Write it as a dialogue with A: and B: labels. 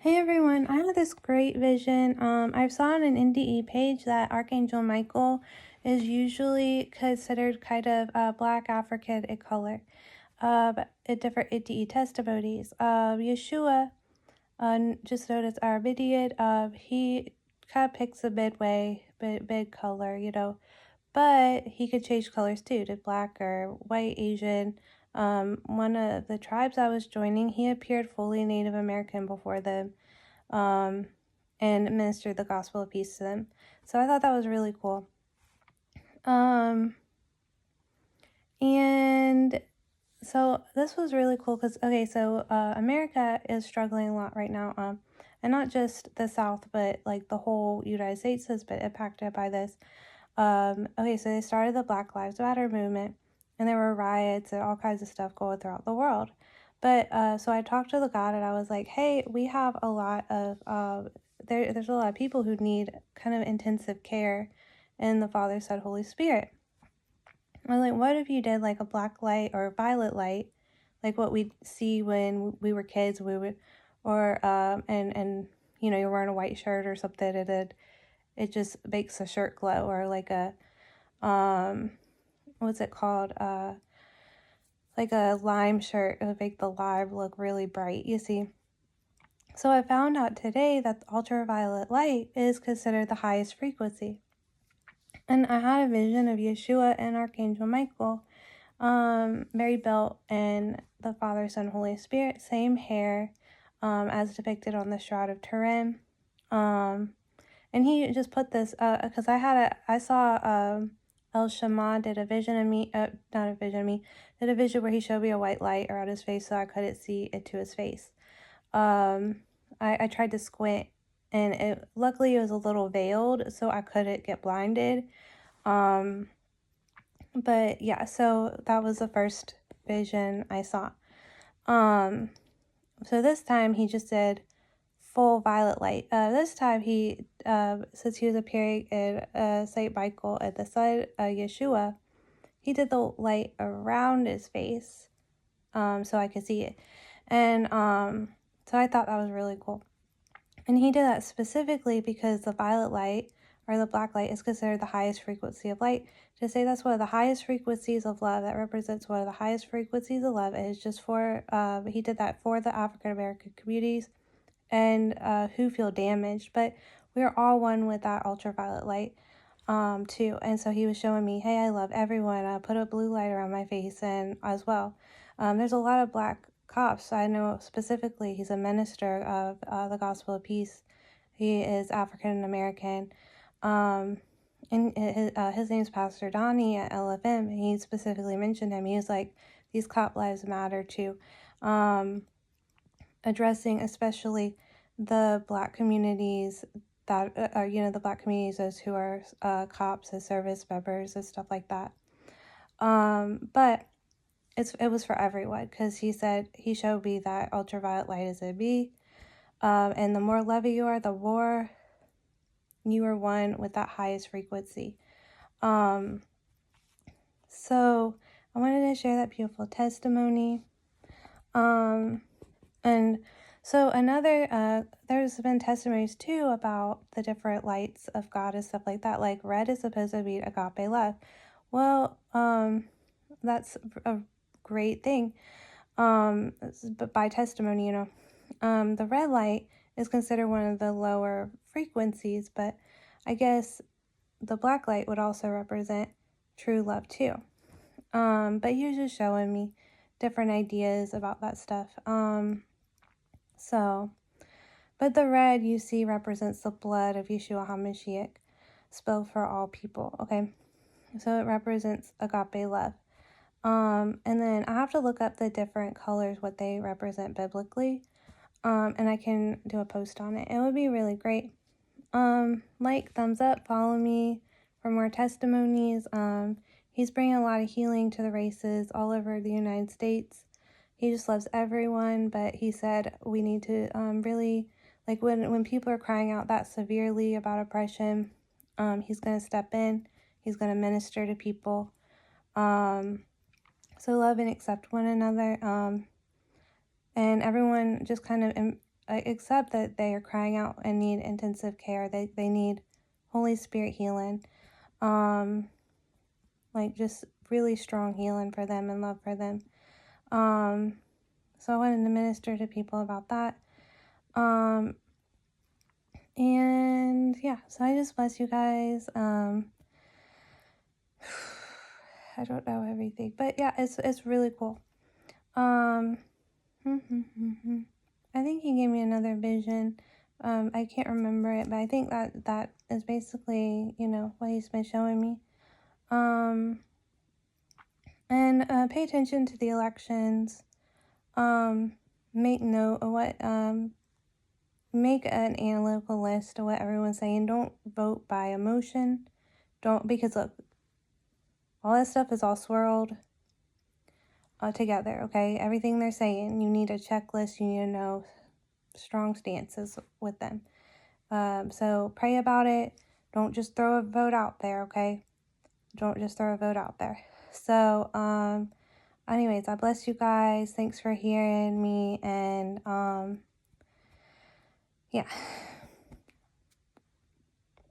A: Hey everyone, I had this great vision. I saw on an NDE page that Archangel Michael is usually considered kind of Black African in color. In different NDE testimonies, Yeshua, just known as Armenian, he kind of picks a mid color, but he could change colors too to black or white, Asian. One of the tribes I was joining, he appeared fully Native American before them, and ministered the gospel of peace to them. So I thought that was really cool. And so this was really cool because, America is struggling a lot right now, and not just the South, but like the whole United States has been impacted by this. So they started the Black Lives Matter movement, and there were riots and all kinds of stuff going throughout the world. But so I talked to the God, and I was like, hey, we have a lot of there's a lot of people who need kind of intensive care in the Father, Son, Holy Spirit. I was like, what if you did like a black light or violet light, like what we see when we were kids, and you're wearing a white shirt or something, and it just makes the shirt glow, or like a what's it called, like a lime shirt. It would make the lime look really bright, you see. So I found out today that ultraviolet light is considered the highest frequency. And I had a vision of Yeshua and Archangel Michael, very built in the Father, Son, Holy Spirit, same hair, as depicted on the Shroud of Turin. And he just put this, because I saw El Shammah did a vision of me, not a vision of me, did a vision where he showed me a white light around his face so I couldn't see into his face. I tried to squint, and luckily it was a little veiled so I couldn't get blinded. But yeah, so that was the first vision I saw. So this time he just did full violet light. This time since he was appearing in Saint Michael at the sun, Yeshua, he did the light around his face, so I could see it, and so I thought that was really cool. And he did that specifically because the violet light or the black light is considered the highest frequency of light. To say that's one of the highest frequencies of love, that represents one of the highest frequencies of love, is just for, he did that for the African American communities and who feel damaged. But we're all one with that ultraviolet light too. And so he was showing me, hey, I love everyone. Put a blue light around my face, and as well. There's a lot of black cops. I know specifically he's a minister of the gospel of peace. He is African American. And his name's Pastor Donnie at LFM. He specifically mentioned him. He was like, these cop lives matter too. Addressing especially the black communities that are, the black communities, those who are cops as service members and stuff like that. But it was for everyone, because he said, he showed me that ultraviolet light is in me. And the more loving you are, the more you are one with that highest frequency. So I wanted to share that beautiful testimony. And so there's been testimonies too about the different lights of God and stuff like that. Like red is supposed to be agape love. Well, that's a great thing. But by testimony, the red light is considered one of the lower frequencies, but I guess the black light would also represent true love too. But he was just showing me different ideas about that stuff. But the red you see represents the blood of Yeshua Hamaschiac, spilled for all people, okay? So it represents agape love. And then I have to look up the different colors, what they represent biblically, and I can do a post on it. It would be really great. Like, thumbs up, follow me for more testimonies. He's bringing a lot of healing to the races all over the United States. He just loves everyone, but he said we need to really, like when people are crying out that severely about oppression, he's going to step in. He's going to minister to people. So love and accept one another. And everyone just kind of except that they are crying out and need intensive care. They need Holy Spirit healing. Like just really strong healing for them and love for them. So I wanted to minister to people about that. And yeah, so I just bless you guys. I don't know everything, but yeah, it's really cool. I think he gave me another vision. I can't remember it, but I think that is basically, what he's been showing me. And pay attention to the elections. Make note of what, make an analytical list of what everyone's saying. Don't vote by emotion. Because look, all that stuff is all swirled together, okay? Everything they're saying, you need a checklist, you need to know strong stances with them. So pray about it. Don't just throw a vote out there, okay? Don't just throw a vote out there. So, anyways, I bless you guys. Thanks for hearing me, and, yeah.